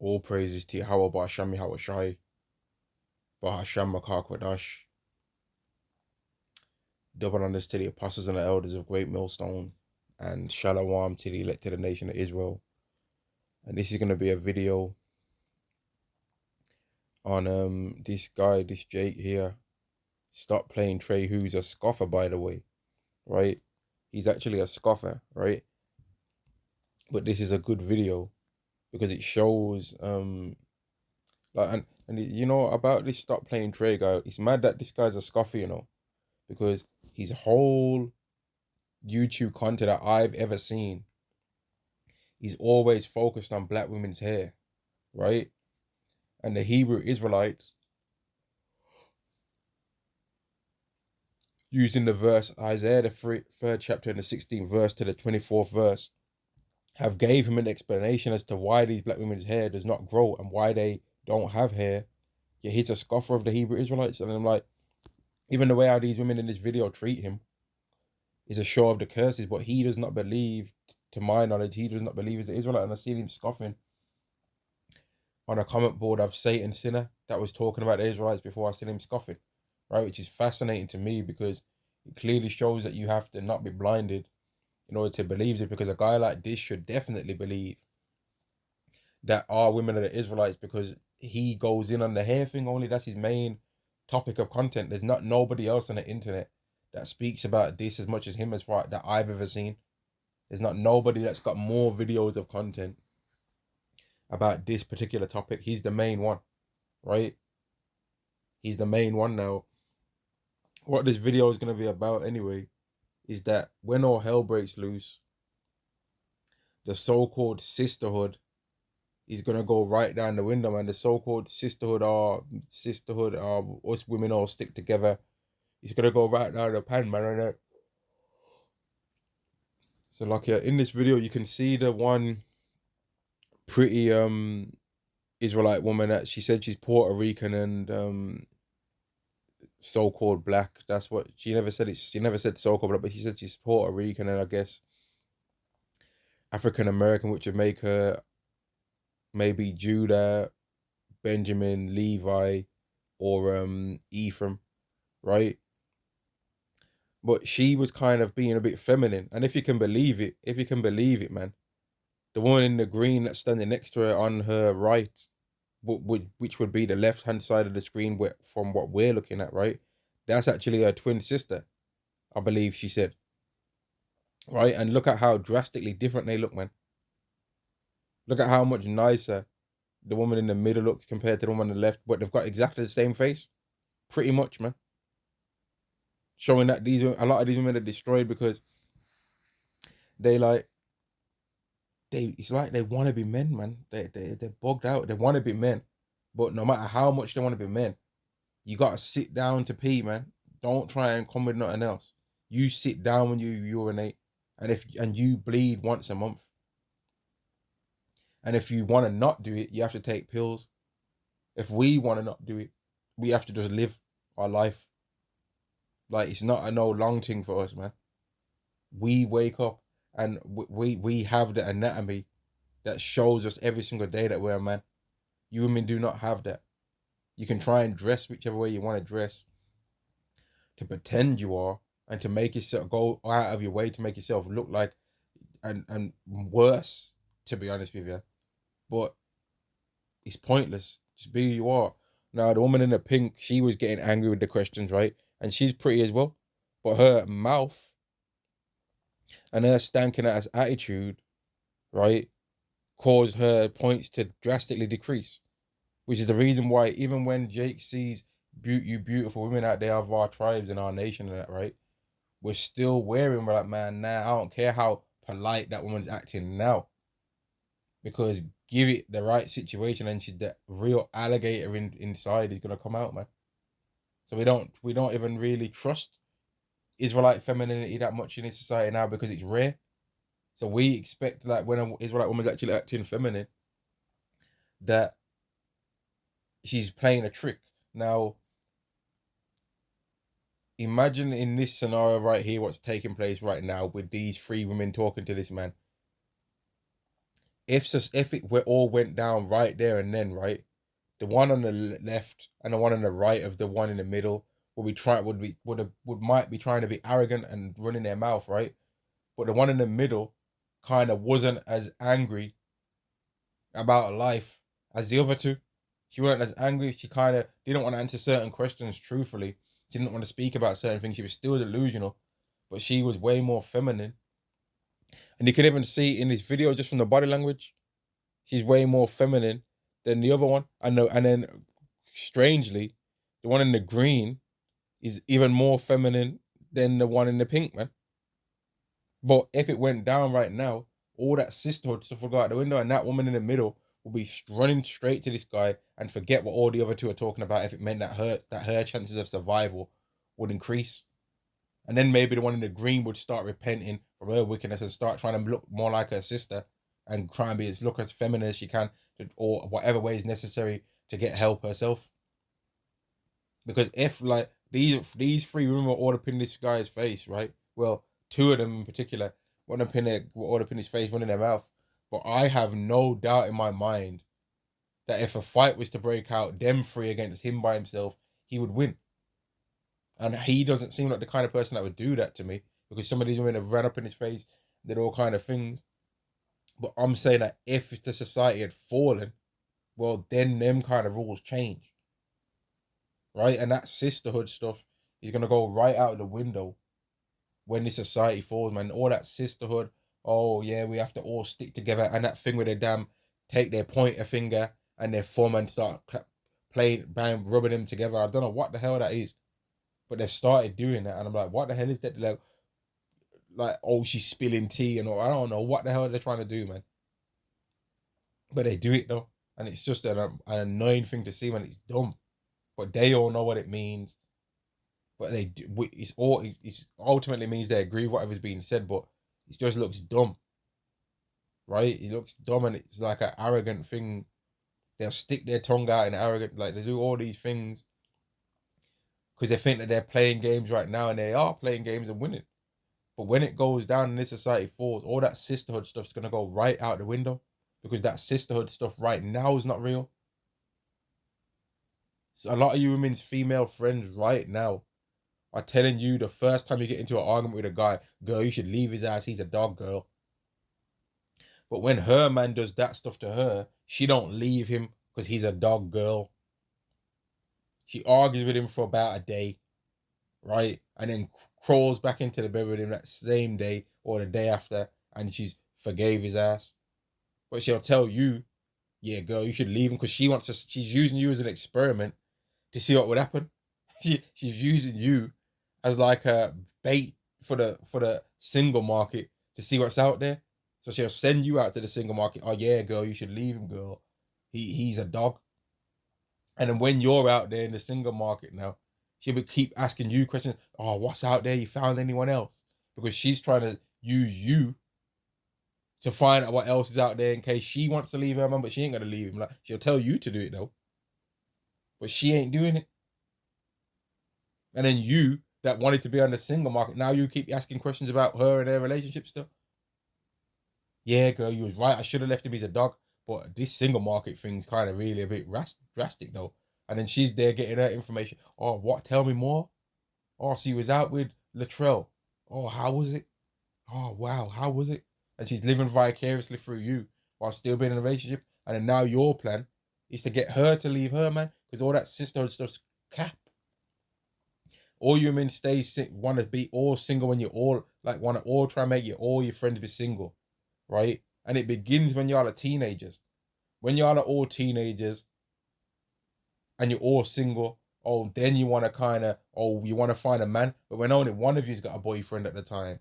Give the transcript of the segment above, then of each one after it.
All praises to Yahweh Ba'Hasham Yahweh Shai, Ba'Hasham Makar Kwadash. Double honors to the apostles and the elders of Great Millstone, and Shalom to the elected nation of Israel. And this is going to be a video on this guy, this Jake here. Stop playing Trey, who's a scoffer, by the way, right? He's actually a scoffer, right? But this is a good video because it shows like and you know about this stop playing Trey guy. It's mad that this guy's a scoffer, you know, because his whole YouTube content that I've ever seen, he's always focused on black women's hair, right? And the Hebrew Israelites, using the verse Isaiah, the third chapter and the 16th verse to the 24th verse, have gave him an explanation as to why these black women's hair does not grow and why they don't have hair. Yet he's a scoffer of the Hebrew Israelites. And I'm like, even the way how these women in this video treat him is a show of the curses, but he does not believe, to my knowledge, he does not believe he's an Israelite. And I see him scoffing on a comment board of Satan Sinner that was talking about the Israelites before. I seen him scoffing, right? Which is fascinating to me because it clearly shows that you have to not be blinded in order to believe it, because a guy like this should definitely believe that our women are the Israelites because he goes in on the hair thing only. That's his main topic of content. There's not nobody else on the internet that speaks about this as much as him, as far that I've ever seen. There's not nobody that's got more videos of content about this particular topic. He's the main one, right? He's the main one. Now, what this video is going to be about anyway is that when all hell breaks loose, the so-called sisterhood is going to go right down the window, man. The so-called sisterhood are us women all stick together. It's going to go right down the pan, man. So like in this video, you can see the one pretty Israelite woman that she said she's Puerto Rican and so-called black. That's what she never said. She never said so-called black, but she said she's Puerto Rican and I guess African American, which would make her maybe Judah, Benjamin, Levi, or Ephraim, right? But she was kind of being a bit feminine, and if you can believe it, man, the woman in the green that's standing next to her on her right, which would be the left-hand side of the screen from what we're looking at, right? That's actually her twin sister, I believe she said, right? And look at how drastically different they look, man. Look at how much nicer the woman in the middle looks compared to the woman on the left, but they've got exactly the same face, pretty much, man. Showing that a lot of these women are destroyed because it's like they want to be men, man. They're bugged out. They want to be men, but no matter how much they want to be men, you gotta sit down to pee, man. Don't try and come with nothing else. You sit down when you urinate, and you bleed once a month. And if you want to not do it, you have to take pills. If we want to not do it, we have to just live our life. Like, it's not a no long thing for us, man. We wake up and we have the anatomy that shows us every single day that we're a man. You women do not have that. You can try and dress whichever way you want to dress to pretend you are and to make yourself go out of your way to make yourself look like and worse, to be honest with you. But it's pointless. Just be who you are. Now, the woman in the pink, she was getting angry with the questions, right? And she's pretty as well. But her mouth and her stanking ass attitude, right, caused her points to drastically decrease. Which is the reason why even when Jake sees you beautiful women out there of our tribes and our nation and that, right, we're still wearing, we're like, man, nah, I don't care how polite that woman's acting now. Because give it the right situation and the real alligator inside is gonna come out, man. So we don't even really trust Israelite femininity that much in this society now because it's rare. So we expect, like, when an Israelite woman's actually acting feminine, that she's playing a trick. Now, imagine in this scenario right here, what's taking place right now with these three women talking to this man. if it all went down right there and then, right, the one on the left and the one on the right of the one in the middle might be trying to be arrogant and running their mouth, right? But the one in the middle kind of wasn't as angry about life as the other two. She weren't as angry. She kind of didn't want to answer certain questions truthfully. She didn't want to speak about certain things. She was still delusional, but she was way more feminine. And you can even see in this video, just from the body language, she's way more feminine than the other one. And then strangely, the one in the green is even more feminine than the one in the pink, man. But if it went down right now, all that sisterhood stuff will go out the window, and that woman in the middle will be running straight to this guy and forget what all the other two are talking about if it meant that her chances of survival would increase. And then maybe the one in the green would start repenting from her wickedness and start trying to look more like her sister and try and look as feminine as she can, or whatever way is necessary to get help herself. Because if like these three women were all up in this guy's face, right? Well, two of them in particular were all up in his face, one in their mouth. But I have no doubt in my mind that if a fight was to break out, them three against him by himself, he would win. And he doesn't seem like the kind of person that would do that to me, because some of these women have ran up in his face, did all kind of things. But I'm saying that if the society had fallen, well, then them kind of rules change. Right? And that sisterhood stuff is going to go right out of the window when the society falls, man. All that sisterhood, oh yeah, we have to all stick together, and that thing where they take their pointer finger and their thumb and start rubbing them together. I don't know what the hell that is, but they've started doing that, and I'm like, what the hell is that? Like, oh, she's spilling tea and all. I don't know what the hell they're trying to do, man. But they do it though, and it's just an annoying thing to see, man. It's dumb, but they all know what it means. But they do, it's ultimately means they agree with whatever's being said, but it just looks dumb, right? It looks dumb, and it's like an arrogant thing. They'll stick their tongue out and arrogant, like they do all these things because they think that they're playing games right now, and they are playing games and winning. But when it goes down and this society falls, all that sisterhood stuff's gonna go right out the window, because that sisterhood stuff right now is not real. So a lot of you women's female friends right now are telling you the first time you get into an argument with a guy, girl, you should leave his ass, he's a dog, girl. But when her man does that stuff to her, she don't leave him because he's a dog, girl. She argues with him for about a day, right? And then crawls back into the bed with him that same day or the day after, and she's forgave his ass. But she'll tell you, yeah, girl, you should leave him, because she's using you as an experiment to see what would happen. She's using you as like a bait for the single market to see what's out there. So she'll send you out to the single market. Oh yeah, girl, you should leave him, girl. He's a dog. And then when you're out there in the single market now, she'll keep asking you questions. Oh, what's out there? You found anyone else? Because she's trying to use you to find out what else is out there in case she wants to leave her man, but she ain't gonna leave him. Like, she'll tell you to do it though, but she ain't doing it. And then you that wanted to be on the single market, now you keep asking questions about her and their relationship still. Yeah, girl, you was right. I should have left him as a dog. But this single market thing's kind of really a bit drastic though. And then she's there getting her information. Oh, what? Tell me more. Oh, so you was out with Latrell. Oh, how was it? Oh, wow, how was it? And she's living vicariously through you while still being in a relationship. And then now your plan is to get her to leave her, man, because all that sisterhood stuff's cap. All you men want to be all single when you all like want to all try and make all your friends be single, right? And it begins when y'all are teenagers. When y'all are all teenagers and you're all single, oh, then you want to you want to find a man. But when only one of you's got a boyfriend at the time,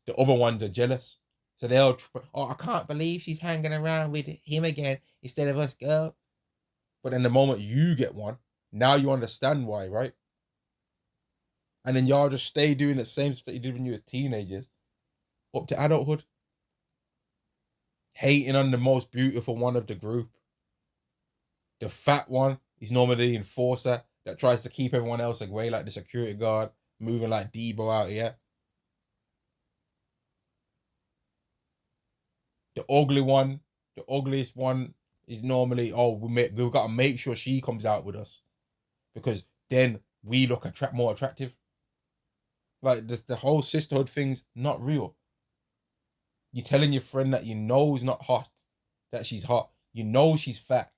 the other ones are jealous. So they'll, oh, I can't believe she's hanging around with him again instead of us, girl. But then the moment you get one, now you understand why, right? And then y'all just stay doing the same stuff that you did when you were teenagers up to adulthood. Hating on the most beautiful one of the group. The fat one is normally the enforcer that tries to keep everyone else away, like the security guard, moving like Debo out here. The ugly one The ugliest one is normally, oh, we've got to make sure she comes out with us because then we look more attractive. Like the whole sisterhood thing's not real. You're telling your friend that you know is not hot, that she's hot. You know she's fat.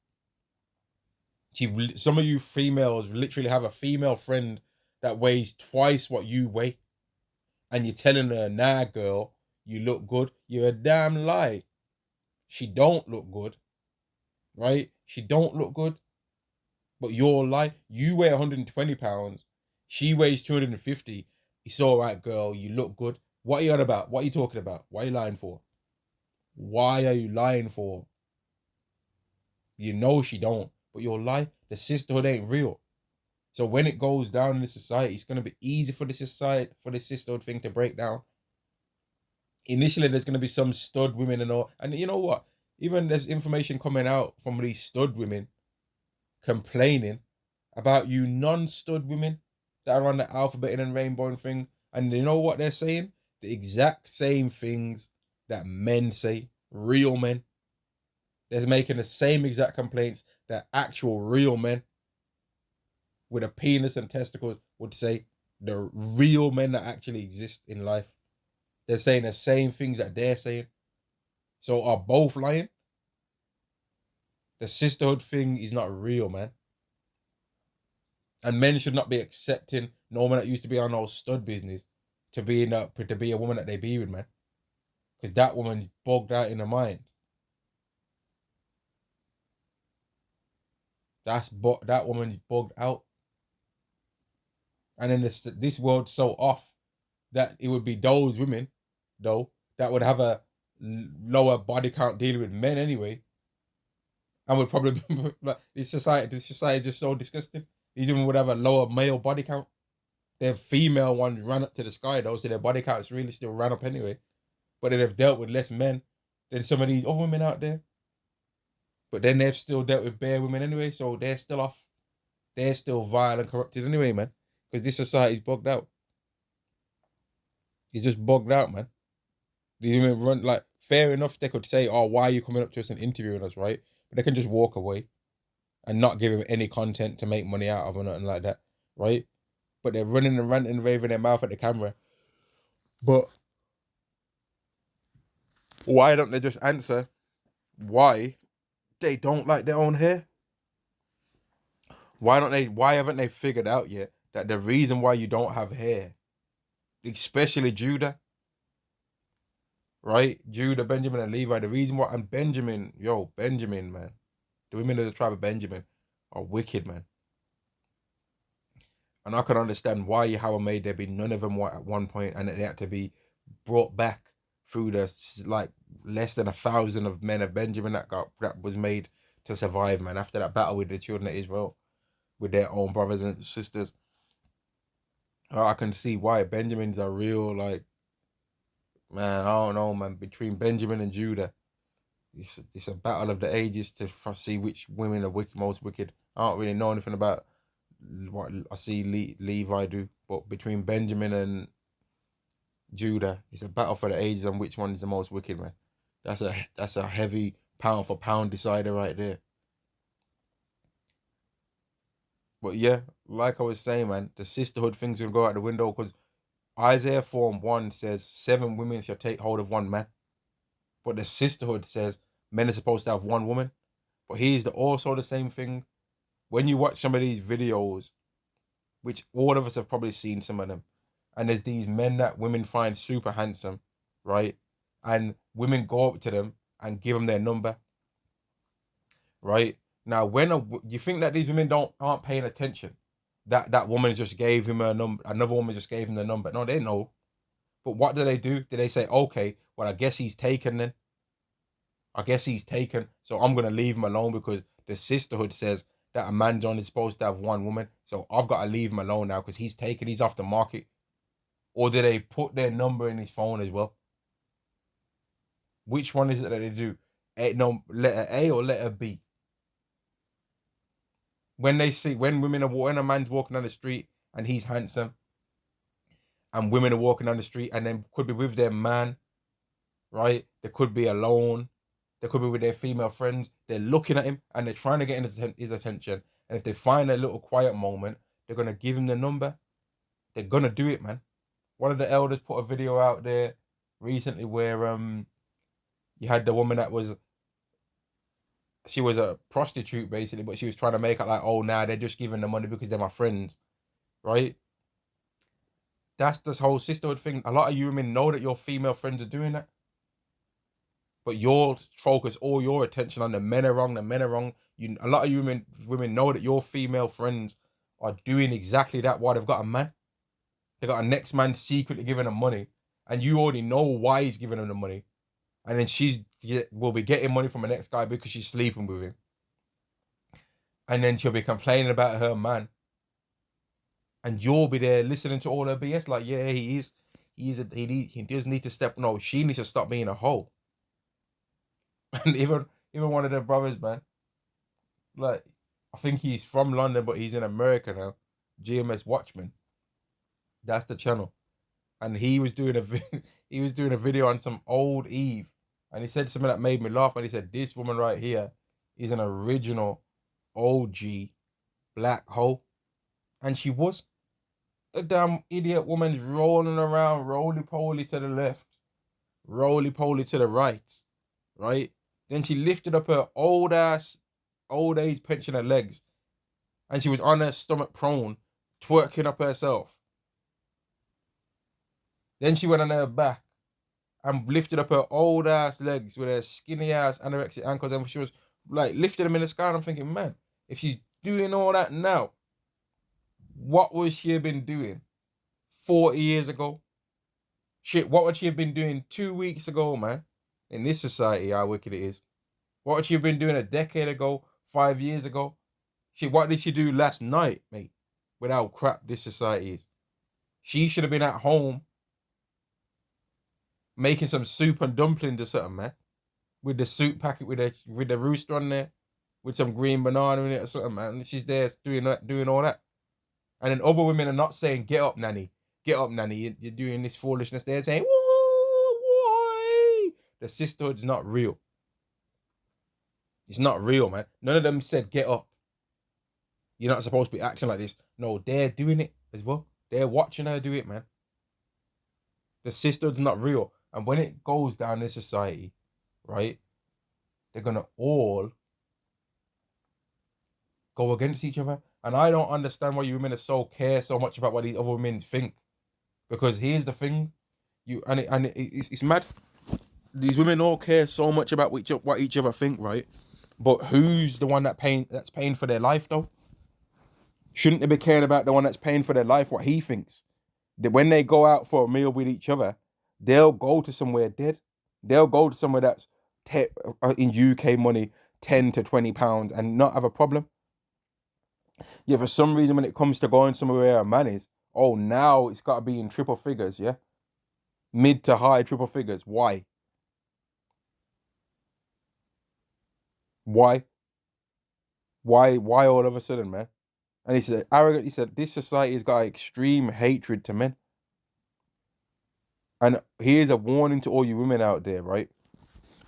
Some of you females literally have a female friend that weighs twice what you weigh, and you're telling her, nah, girl, you look good. You're a damn lie. She don't look good, right? She don't look good, but you're lie. You weigh 120 pounds. She weighs 250. It's all right, girl. You look good. What are you on about? What are you talking about? Why are you lying for? Why are you lying for? You know she don't, but you'll lie. The sisterhood ain't real. So when it goes down in the society, it's gonna be easy for the society, for the sisterhood thing to break down. Initially, there's gonna be some stud women and all, and you know what? Even there's information coming out from these stud women complaining about you non-stud women that are on the alphabet and rainbow thing, and you know what they're saying? The exact same things that men say, real men. They're making the same exact complaints that actual real men with a penis and testicles would say. The real men that actually exist in life. They're saying the same things that they're saying. So are both lying? The sisterhood thing is not real, man. And men should not be accepting no one that used to be on those stud business to be a woman that they be with, man. Because that woman's bogged out in her mind. That woman's bugged out. And then this world's so off that it would be those women, though, that would have a lower body count dealing with men anyway, and would probably be like this society is just so disgusting. These women would have a lower male body count. Their female ones ran up to the sky though, so their body counts really still ran up anyway. But then they've dealt with less men than some of these other women out there. But then they've still dealt with bare women anyway, so they're still off. They're still vile and corrupted anyway, man. Because this society's bugged out. It's just bugged out, man. They even run like fair enough. They could say, "Oh, why are you coming up to us and interviewing us?" Right? But they can just walk away and not give him any content to make money out of or nothing like that, right? But they're running and ranting and raving their mouth at the camera. But why don't they just answer why they don't like their own hair? Why don't they? Why haven't they figured out yet that the reason why you don't have hair, especially Judah, right? Judah, Benjamin, and Levi. The reason why, and Benjamin, Benjamin, man, the women of the tribe of Benjamin are wicked, man. And I can understand why Yahweh made there be none of them at one point, and they had to be brought back through the like less than 1,000 of men of Benjamin that was made to survive, man. After that battle with the children of Israel, with their own brothers and sisters, I can see why Benjamin's a real like, man. I don't know, man. Between Benjamin and Judah, it's a battle of the ages to see which women are most wicked. I don't really know anything about what I see Levi do, but between Benjamin and Judah, it's a battle for the ages on which one is the most wicked, man. That's a heavy pound for pound decider right there. But yeah, like I was saying, man, the sisterhood thing's gonna go out the window because Isaiah 4:1 says 7 women shall take hold of one man, but the sisterhood says men are supposed to have one woman. But here's also the same thing. When you watch some of these videos, which all of us have probably seen some of them, and there's these men that women find super handsome, right? And women go up to them and give them their number, right? Now, you think that these women aren't paying attention, that woman just gave him a number, another woman just gave him the number. No, they know. But what do? Do they say, okay, well, I guess he's taken then? I guess he's taken, so I'm gonna leave him alone because the sisterhood says that a man's only supposed to have one woman, so I've got to leave him alone now because he's taken, he's off the market. Or do they put their number in his phone as well? Which one is it that they do? Letter A or letter B? When when a man's walking down the street and he's handsome, and women are walking down the street and then could be with their man, right? They could be alone. They could be with their female friends. They're looking at him and they're trying to get his attention. And if they find a little quiet moment, they're gonna give him the number. They're gonna do it, man. One of the elders put a video out there recently where you had the woman that she was a prostitute basically, but she was trying to make it like, oh, now they're just giving the money because they're my friends, right? That's this whole sisterhood thing. A lot of you women know that your female friends are doing that, but you'll focus all your attention on the men are wrong. The men are wrong. A lot of you women know that your female friends are doing exactly that. Why they've got a man, they got a next man secretly giving them money, and you already know why he's giving them the money, and then will be getting money from the next guy because she's sleeping with him, and then she'll be complaining about her man. And you'll be there listening to all her BS, like, yeah, he does need to step. No, she needs to stop being a hoe. And even one of their brothers, man, like, I think he's from London, but he's in America now. GMS Watchman, that's the channel, and he was doing a video on some old Eve, and he said something that made me laugh. And he said, "This woman right here is an original OG black hoe," and she was. The damn idiot woman's rolling around, roly-poly to the left, roly-poly to the right, right? Then she lifted up her old age pensioner legs, and she was on her stomach prone, twerking up herself. Then she went on her back and lifted up her old ass legs with her skinny ass anorexic ankles, and she was like lifting them in the sky. And I'm thinking, man, if she's doing all that now, what would she have been doing 40 years ago? Shit, what would she have been doing 2 weeks ago, man? In this society, how wicked it is. What would she have been doing a decade ago, 5 years ago? Shit, what did she do last night, mate? With how crap this society is. She should have been at home making some soup and dumplings or something, man. With the soup packet with the rooster on there, with some green banana in it or something, man. And she's there doing all that. And then other women are not saying, get up, nanny. Get up, nanny. You're doing this foolishness. They're saying, why? The sisterhood's not real. It's not real, man. None of them said, get up. You're not supposed to be acting like this. No, they're doing it as well. They're watching her do it, man. The sisterhood's not real. And when it goes down in society, right, they're going to all go against each other. And I don't understand why you women care so much about what these other women think. Because here's the thing, it's mad. These women all care so much about what each other think, right? But who's the one that's paying for their life, though? Shouldn't they be caring about the one that's paying for their life, what he thinks? That when they go out for a meal with each other, they'll go to somewhere dead. They'll go to somewhere that's in UK money, £10 to £20 and not have a problem. Yeah, for some reason, when it comes to going somewhere where a man is, oh, now it's got to be in triple figures, yeah? Mid to high triple figures. Why? Why all of a sudden, man? And he said, arrogant, he said, this society has got extreme hatred to men. And here's a warning to all you women out there, right?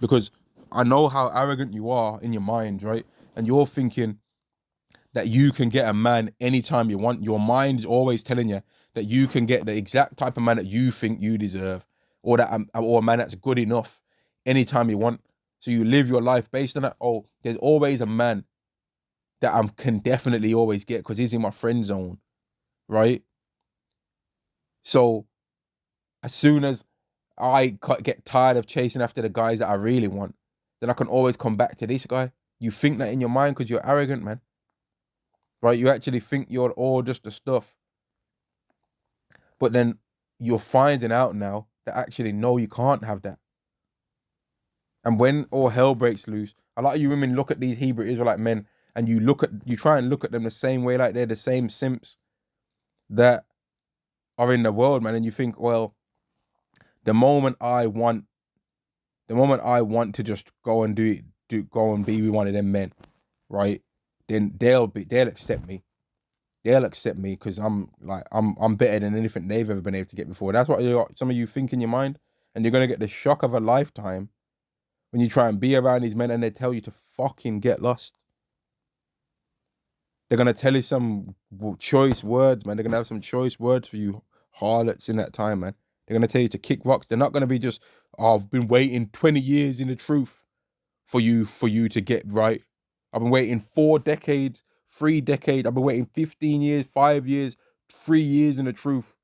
Because I know how arrogant you are in your mind, right? And you're thinking that you can get a man anytime you want. Your mind is always telling you that you can get the exact type of man that you think you deserve, or a man that's good enough anytime you want. So you live your life based on that. Oh, there's always a man that I can definitely always get because he's in my friend zone, right? So as soon as I get tired of chasing after the guys that I really want, then I can always come back to this guy. You think that in your mind because you're arrogant, man. Right? You actually think you're all just the stuff. But then you're finding out now that actually, no, you can't have that. And when all hell breaks loose, a lot of you women look at these Hebrew Israelite men and you try and look at them the same way, like they're the same simps that are in the world, man. And you think, well, the moment I want to just go and go and be with one of them men, right? Then they'll accept me. They'll accept me because I'm better than anything they've ever been able to get before. That's what some of you think in your mind, and you're gonna get the shock of a lifetime when you try and be around these men and they tell you to fucking get lost. They're going to tell you some choice words, man. They're going to have some choice words for you harlots in that time, man. They're going to tell you to kick rocks. They're not going to be just, oh, I've been waiting 20 years in the truth for you to get right. I've been waiting 4 decades, 3 decades. I've been waiting 15 years, 5 years, 3 years in the truth.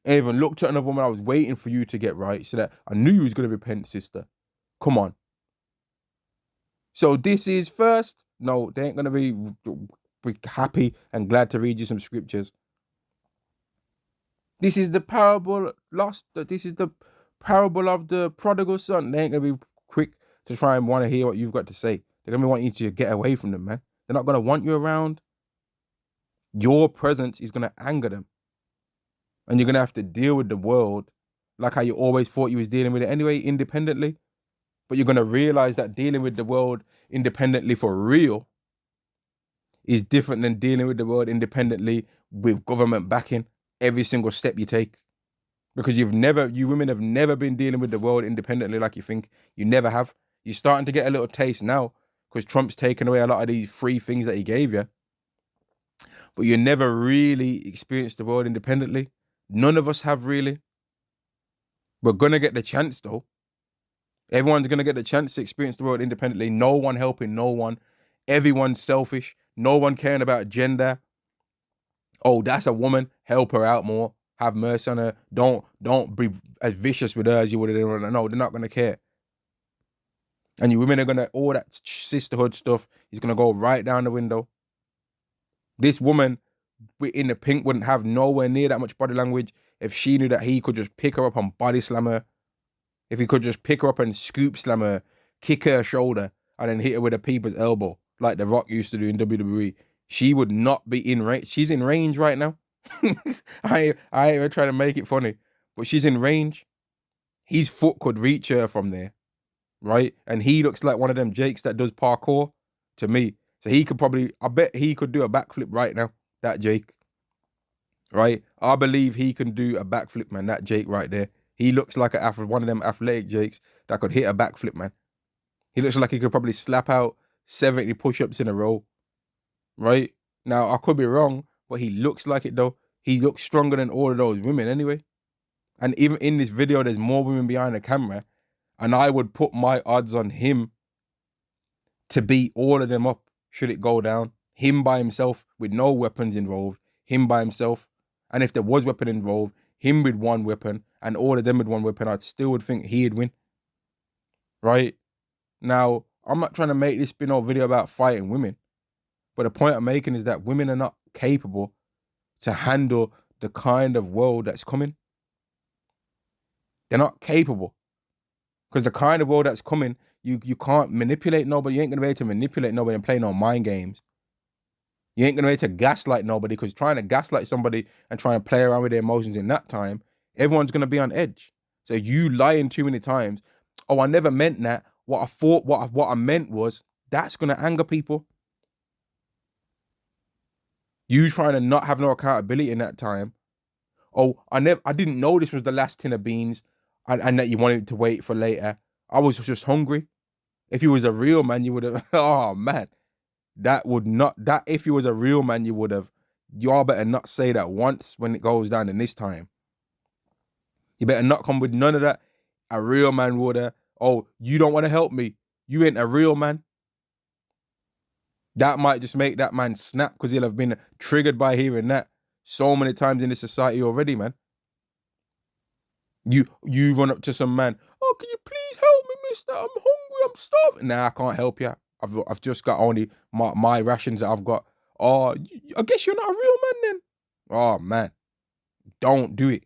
I even looked at another woman. I was waiting for you to get right so that I knew you was going to repent, sister. Come on. So this is first. No, they ain't going to be happy and glad to read you some scriptures. This is the parable lost. This is the parable of the prodigal son. They ain't going to be quick to try and want to hear what you've got to say. They're going to want you to get away from them, man. They're not going to want you around. Your presence is going to anger them. And you're going to have to deal with the world like how you always thought you was dealing with it anyway, independently. But you're going to realize that dealing with the world independently for real is different than dealing with the world independently with government backing every single step you take. Because you women have never been dealing with the world independently like you think. You never have. You're starting to get a little taste now because Trump's taken away a lot of these free things that he gave you. But you never really experienced the world independently. None of us have really. We're going to get the chance though. Everyone's going to get the chance to experience the world independently. No one helping no one. Everyone's selfish. No one caring about gender. Oh, that's a woman. Help her out more. Have mercy on her. Don't be as vicious with her as you would have done. No, they're not going to care. And you women are going to, all that sisterhood stuff is going to go right down the window. This woman in the pink wouldn't have nowhere near that much body language if she knew that he could just pick her up and body slam her. If he could just pick her up and scoop slam her, kick her shoulder, and then hit her with a people's elbow, like The Rock used to do in WWE, she would not be in range. She's in range right now. I ain't even trying to make it funny, but she's in range. His foot could reach her from there, right? And he looks like one of them Jakes that does parkour to me. So he could probably, I bet he could do a backflip right now, that Jake. Right? I believe he can do a backflip, man, that Jake right there. He looks like one of them athletic Jakes that could hit a backflip, man. He looks like he could probably slap out 70 push-ups in a row, right? Now, I could be wrong, but he looks like it, though. He looks stronger than all of those women anyway. And even in this video, there's more women behind the camera, and I would put my odds on him to beat all of them up, should it go down. Him by himself, with no weapons involved, him by himself. And if there was weapon involved, him with one weapon, and all of them with one weapon, I still would think he'd win. Right? Now, I'm not trying to make this be no video about fighting women, but the point I'm making is that women are not capable to handle the kind of world that's coming. They're not capable. Because the kind of world that's coming, you can't manipulate nobody. You ain't going to be able to manipulate nobody and play no mind games. You ain't going to be able to gaslight nobody, because trying to gaslight somebody and trying to play around with their emotions in that time, everyone's going to be on edge. So you lying too many times, oh, I never meant that. What I thought, what I meant was, that's going to anger people. You trying to not have no accountability in that time. Oh, I didn't know this was the last tin of beans and that you wanted to wait for later. I was just hungry. If you was a real man, you would have, oh man, if you was a real man, you would have, y'all better not say that once when it goes down in this time. You better not come with none of that. A real man would have, oh, you don't want to help me. You ain't a real man. That might just make that man snap, because he'll have been triggered by hearing that so many times in this society already, man. You run up to some man, oh, can you please help me, mister? I'm hungry, I'm starving. Nah, I can't help you. I've just got only my rations that I've got. Oh, I guess you're not a real man then. Oh, man. Don't do it.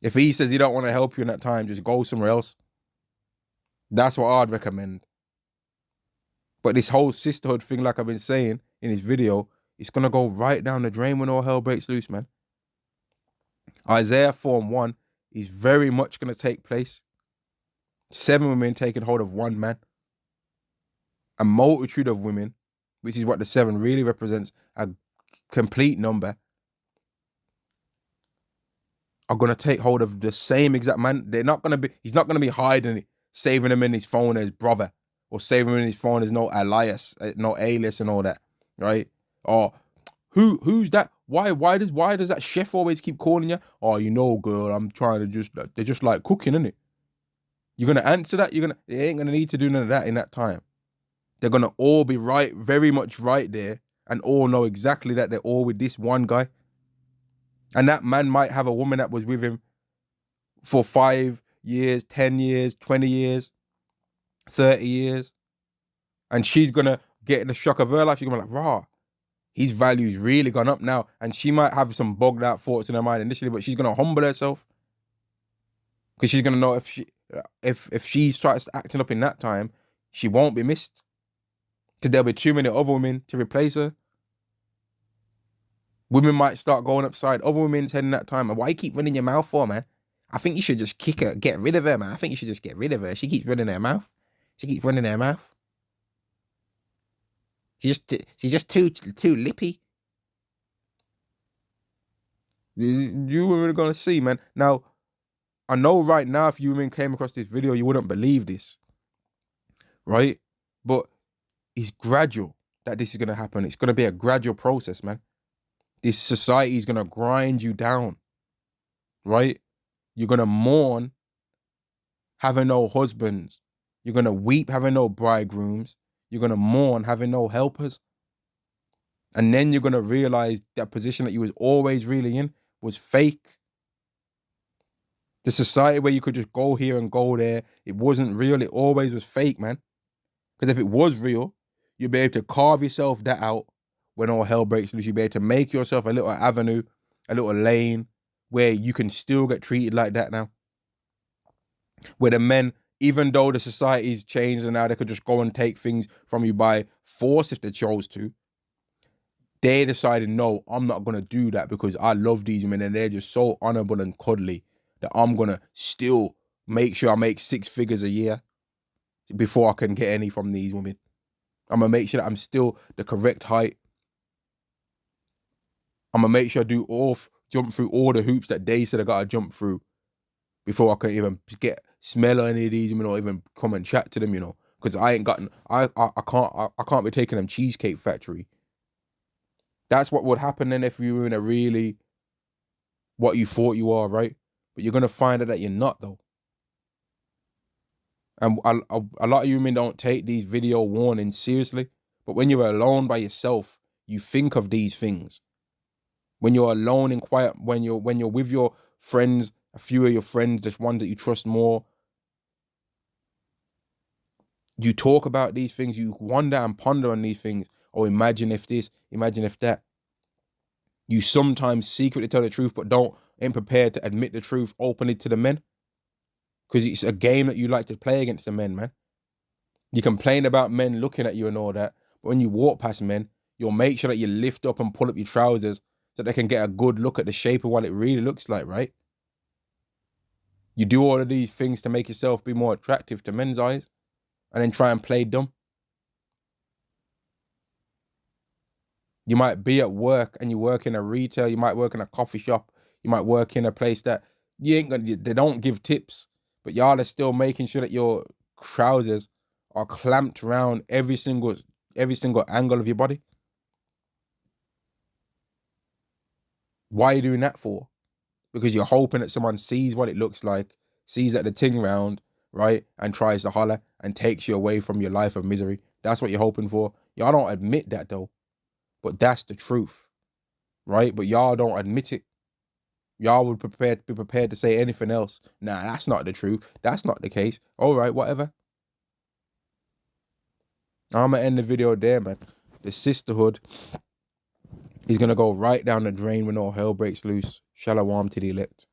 If he says he don't want to help you in that time, just go somewhere else. That's what I'd recommend. But this whole sisterhood thing, like I've been saying in this video, it's going to go right down the drain when all hell breaks loose, man. Isaiah 4:1 is very much going to take place. 7 women taking hold of 1 man. A multitude of women, which is what the 7 really represents, a complete number, are going to take hold of the same exact man. He's not going to be hiding it. saving him in his phone as brother, or saving him in his phone as no alias, no alias and all that, right? Or who's that? Why does that chef always keep calling you? Oh, you know, girl, I'm trying to just, they're just like cooking, innit? You're gonna answer that? They ain't gonna need to do none of that in that time. They're gonna all be right, very much right there, and all know exactly that they're all with this one guy. And that man might have a woman that was with him for 5 years, 10 years, 20 years, 30 years. And she's gonna get the shock of her life. She's gonna be like, rah, his value's really gone up now. And she might have some bogged out thoughts in her mind initially, but she's gonna humble herself. Because she's gonna know if she starts acting up in that time, she won't be missed. Because there'll be too many other women to replace her. Women might start going upside other women's head in that time. And why you keep running your mouth for, man? I think you should just kick her, get rid of her, man. I think you should just get rid of her. She keeps running her mouth. She's just too lippy. You women are gonna see, man. Now, I know right now, if you women came across this video, you wouldn't believe this, right? But it's gradual that this is gonna happen. It's gonna be a gradual process, man. This society is gonna grind you down, right? You're gonna mourn having no husbands. You're gonna weep having no bridegrooms. You're gonna mourn having no helpers. And then you're gonna realize that position that you was always really in was fake. The society where you could just go here and go there, it wasn't real. It always was fake, man. Because if it was real, you'd be able to carve yourself that out when all hell breaks loose. You'd be able to make yourself a little avenue, a little lane where you can still get treated like that now. Where the men, even though the society's changed and now they could just go and take things from you by force if they chose to, they decided, no, I'm not going to do that because I love these men and they're just so honorable and cuddly that I'm going to still make sure I make 6 figures a year before I can get any from these women. I'm going to make sure that I'm still the correct height. I'm going to make sure I jump through all the hoops that they said I got to jump through before I can even smell any of these women or even come and chat to them, you know, because I can't be taking them Cheesecake Factory. That's what would happen then if you were in a really what you thought you are, right? But you're going to find out that you're not, though. And a lot of you women don't take these video warnings seriously. But when you're alone by yourself, you think of these things. When you're alone and quiet, when you're with your friends, a few of your friends, just one that you trust more, you talk about these things, you wonder and ponder on these things. Oh, imagine if this, imagine if that. You sometimes secretly tell the truth, but ain't prepared to admit the truth openly to the men. Because it's a game that you like to play against the men, man. You complain about men looking at you and all that, but when you walk past men, you'll make sure that you lift up and pull up your trousers so they can get a good look at the shape of what it really looks like, right? You do all of these things to make yourself be more attractive to men's eyes and then try and play dumb. You might be at work and you work in a retail, you might work in a coffee shop, you might work in a place that they don't give tips, but y'all are still making sure that your trousers are clamped around every single angle of your body. Why are you doing that for? Because you're hoping that someone sees what it looks like, sees that the ting round, right, and tries to holler and takes you away from your life of misery. That's what you're hoping for. Y'all don't admit that though, but that's the truth, right? But y'all don't admit it. Y'all would be prepared to say anything else. Nah, that's not the truth. That's not the case. All right, whatever. I'm going to end the video there, man. The sisterhood is going to go right down the drain when all hell breaks loose. Shalom to the elect.